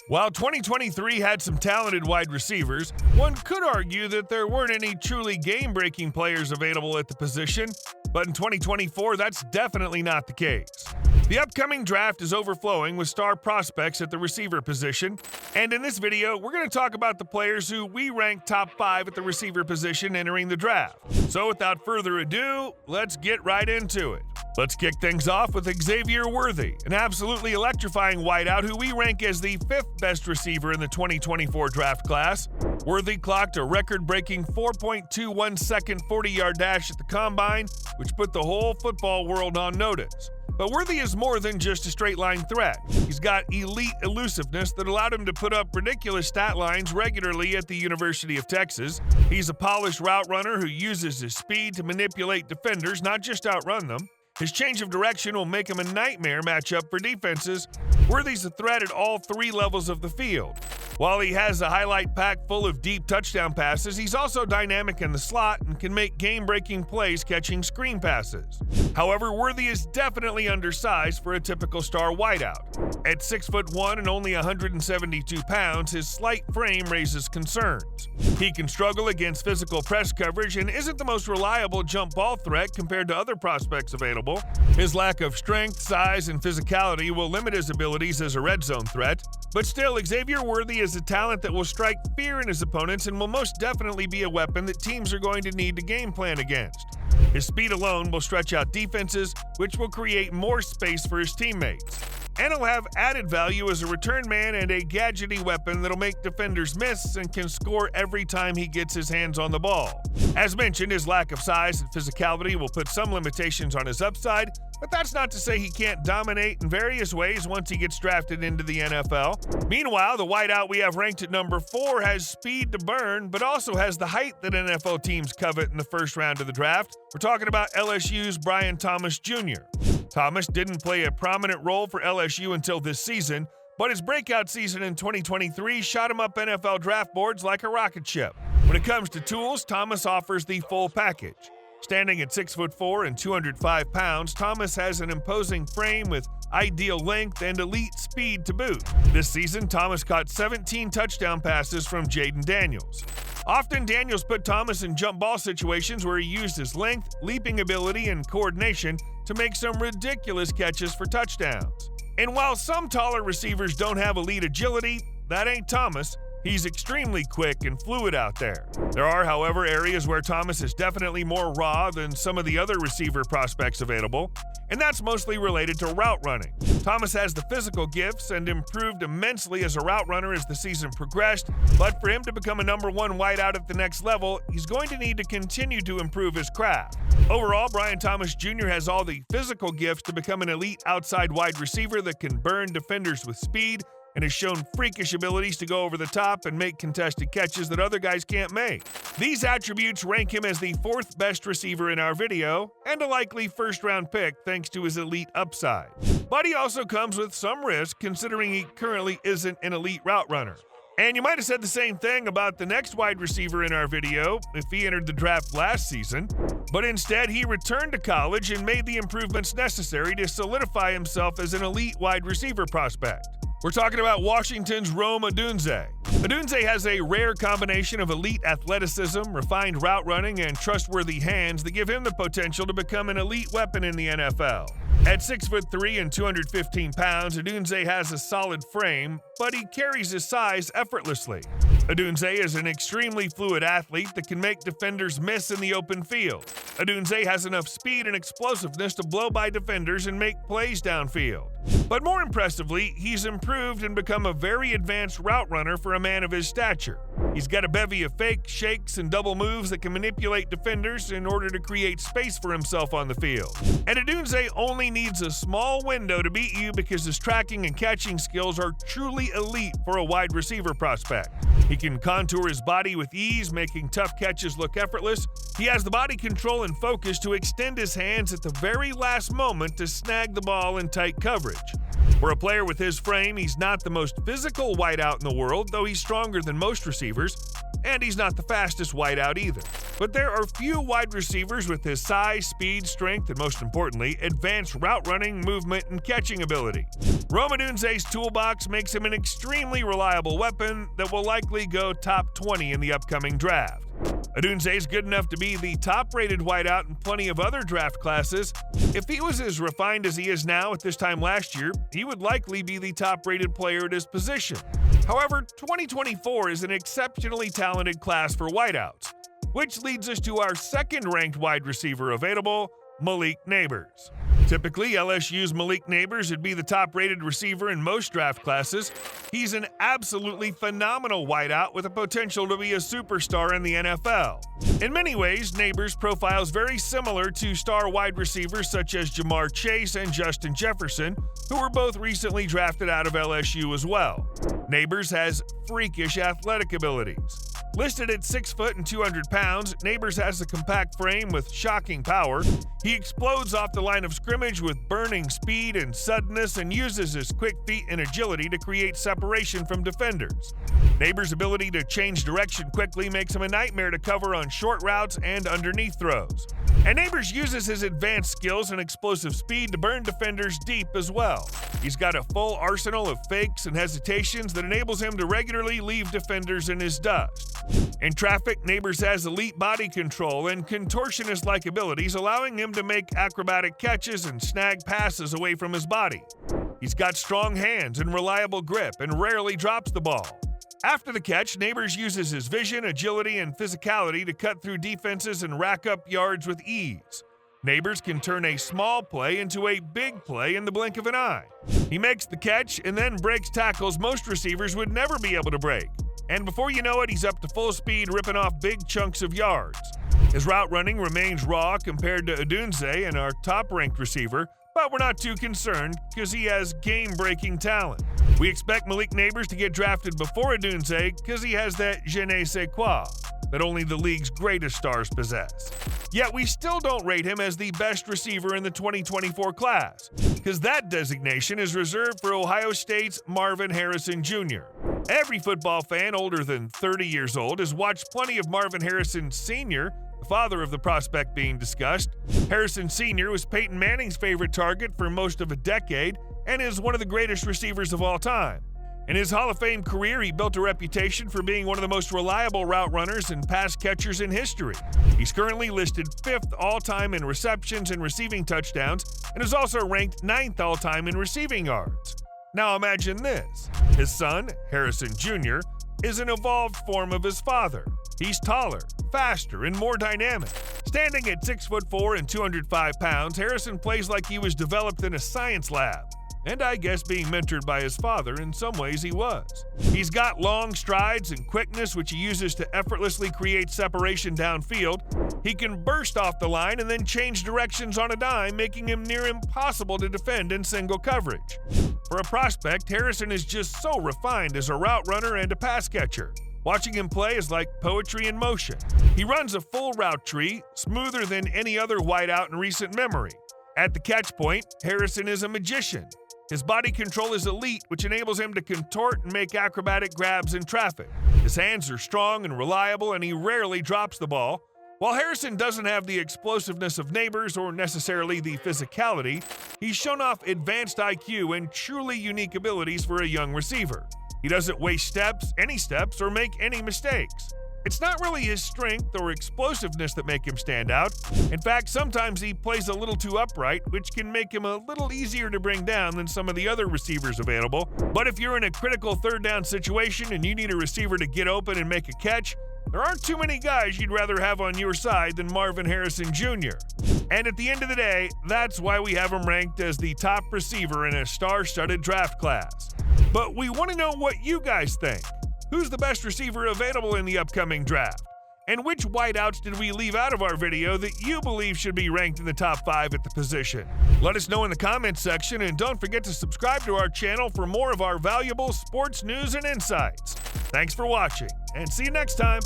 While 2023 had some talented wide receivers, one could argue that there weren't any truly game-breaking players available at the position, but in 2024, that's definitely not the case. The upcoming draft is overflowing with star prospects at the receiver position, and in this video, we're going to talk about the players who we rank top 5 at the receiver position entering the draft. So without further ado, let's get right into it. Let's kick things off with Xavier Worthy, an absolutely electrifying wideout who we rank as the 5th best receiver in the 2024 draft class. Worthy clocked a record-breaking 4.21-second 40-yard dash at the Combine, which put the whole football world on notice. But Worthy is more than just a straight-line threat. He's got elite elusiveness that allowed him to put up ridiculous stat lines regularly at the University of Texas. He's a polished route runner who uses his speed to manipulate defenders, not just outrun them. His change of direction will make him a nightmare matchup for defenses. Worthy's a threat at all 3 levels of the field. While he has a highlight pack full of deep touchdown passes, he's also dynamic in the slot and can make game-breaking plays catching screen passes. However, Worthy is definitely undersized for a typical star wideout. At 6'1" and only 172 pounds, his slight frame raises concerns. He can struggle against physical press coverage and isn't the most reliable jump ball threat compared to other prospects available. His lack of strength, size, and physicality will limit his abilities as a red zone threat, but still, Xavier Worthy is a talent that will strike fear in his opponents and will most definitely be a weapon that teams are going to need to game plan against. His speed alone will stretch out defenses, which will create more space for his teammates. And he'll have added value as a return man and a gadgety weapon that'll make defenders miss and can score every time he gets his hands on the ball. As mentioned, his lack of size and physicality will put some limitations on his upside, but that's not to say he can't dominate in various ways once he gets drafted into the NFL. Meanwhile, the wideout we have ranked at number 4 has speed to burn, but also has the height that NFL teams covet in the first round of the draft. We're talking about LSU's Brian Thomas Jr. Thomas didn't play a prominent role for LSU until this season, but his breakout season in 2023 shot him up NFL draft boards like a rocket ship. When it comes to tools, Thomas offers the full package. Standing at 6'4" and 205 pounds, Thomas has an imposing frame with ideal length and elite speed to boot. This season, Thomas caught 17 touchdown passes from Jaden Daniels. Often, Daniels put Thomas in jump ball situations where he used his length, leaping ability, and coordination to make some ridiculous catches for touchdowns. And while some taller receivers don't have elite agility, that ain't Thomas. He's extremely quick and fluid out there. There are, however, areas where Thomas is definitely more raw than some of the other receiver prospects available, and that's mostly related to route running. Thomas has the physical gifts and improved immensely as a route runner as the season progressed, but for him to become a number 1 wideout at the next level, he's going to need to continue to improve his craft. Overall, Brian Thomas Jr. has all the physical gifts to become an elite outside wide receiver that can burn defenders with speed, and has shown freakish abilities to go over the top and make contested catches that other guys can't make. These attributes rank him as the 4th best receiver in our video, and a likely first-round pick thanks to his elite upside. But he also comes with some risk, considering he currently isn't an elite route runner. And you might have said the same thing about the next wide receiver in our video if he entered the draft last season, but instead he returned to college and made the improvements necessary to solidify himself as an elite wide receiver prospect. We're talking about Washington's Rome Odunze. Odunze has a rare combination of elite athleticism, refined route running, and trustworthy hands that give him the potential to become an elite weapon in the NFL. At 6'3" and 215 pounds, Odunze has a solid frame, but he carries his size effortlessly. Odunze is an extremely fluid athlete that can make defenders miss in the open field. Odunze has enough speed and explosiveness to blow by defenders and make plays downfield. But more impressively, he's improved and become a very advanced route runner for a man of his stature. He's got a bevy of fakes, shakes, and double moves that can manipulate defenders in order to create space for himself on the field. And Odunze only needs a small window to beat you because his tracking and catching skills are truly elite for a wide receiver prospect. He can contour his body with ease, making tough catches look effortless. He has the body control and focus to extend his hands at the very last moment to snag the ball in tight coverage. For a player with his frame, he's not the most physical wideout in the world, though he's stronger than most receivers, and he's not the fastest wideout either. But there are few wide receivers with his size, speed, strength, and most importantly, advanced route running, movement, and catching ability. Rome Odunze's toolbox makes him an extremely reliable weapon that will likely go top 20 in the upcoming draft. Odunze is good enough to be the top-rated wideout in plenty of other draft classes. If he was as refined as he is now at this time last year, he would likely be the top-rated player at his position. However, 2024 is an exceptionally talented class for wideouts, which leads us to our second-ranked wide receiver available, Malik Nabers. Typically, LSU's Malik Nabers would be the top-rated receiver in most draft classes. He's an absolutely phenomenal wideout with the potential to be a superstar in the NFL. In many ways, Nabers profiles very similar to star wide receivers such as Jamar Chase and Justin Jefferson, who were both recently drafted out of LSU as well. Nabers has freakish athletic abilities. Listed at 6 foot and 200 pounds, Nabers has a compact frame with shocking power. He explodes off the line of scrimmage with burning speed and suddenness and uses his quick feet and agility to create separation from defenders. Nabers' ability to change direction quickly makes him a nightmare to cover on short routes and underneath throws. And Nabers uses his advanced skills and explosive speed to burn defenders deep as well. He's got a full arsenal of fakes and hesitations that enables him to regularly leave defenders in his dust. In traffic, Nabers has elite body control and contortionist-like abilities, allowing him to make acrobatic catches and snag passes away from his body. He's got strong hands and reliable grip and rarely drops the ball. After the catch, Nabers uses his vision, agility, and physicality to cut through defenses and rack up yards with ease. Nabers can turn a small play into a big play in the blink of an eye. He makes the catch and then breaks tackles most receivers would never be able to break. And before you know it, he's up to full speed, ripping off big chunks of yards. His route running remains raw compared to Odunze and our top-ranked receiver, but we're not too concerned because he has game-breaking talent. We expect Malik Nabers to get drafted before Adun because he has that je ne sais quoi that only the league's greatest stars possess. Yet we still don't rate him as the best receiver in the 2024 class, because that designation is reserved for Ohio State's Marvin Harrison Jr. Every football fan older than 30 years old has watched plenty of Marvin Harrison Sr., the father of the prospect being discussed. Harrison Sr. was Peyton Manning's favorite target for most of a decade and is one of the greatest receivers of all time. In his Hall of Fame career, he built a reputation for being one of the most reliable route runners and pass catchers in history. He's currently listed 5th all-time in receptions and receiving touchdowns and is also ranked 9th all-time in receiving yards. Now imagine this. His son, Harrison Jr., is an evolved form of his father. He's taller, faster, and more dynamic. Standing at 6'4" and 205 pounds, Harrison plays like he was developed in a science lab. And I guess being mentored by his father, in some ways he was. He's got long strides and quickness, which he uses to effortlessly create separation downfield. He can burst off the line and then change directions on a dime, making him near impossible to defend in single coverage. For a prospect, Harrison is just so refined as a route runner and a pass catcher. Watching him play is like poetry in motion. He runs a full route tree, smoother than any other wideout in recent memory. At the catch point, Harrison is a magician. His body control is elite, which enables him to contort and make acrobatic grabs in traffic. His hands are strong and reliable, and he rarely drops the ball. While Harrison doesn't have the explosiveness of Nabers or necessarily the physicality, he's shown off advanced IQ and truly unique abilities for a young receiver. He doesn't waste any steps, or make any mistakes. It's not really his strength or explosiveness that make him stand out. In fact, sometimes he plays a little too upright, which can make him a little easier to bring down than some of the other receivers available. But if you're in a critical third down situation and you need a receiver to get open and make a catch, there aren't too many guys you'd rather have on your side than Marvin Harrison Jr. And at the end of the day, that's why we have him ranked as the top receiver in a star-studded draft class. But we want to know what you guys think. Who's the best receiver available in the upcoming draft? And which wideouts did we leave out of our video that you believe should be ranked in the top 5 at the position? Let us know in the comments section, and don't forget to subscribe to our channel for more of our valuable sports news and insights. Thanks for watching, and see you next time.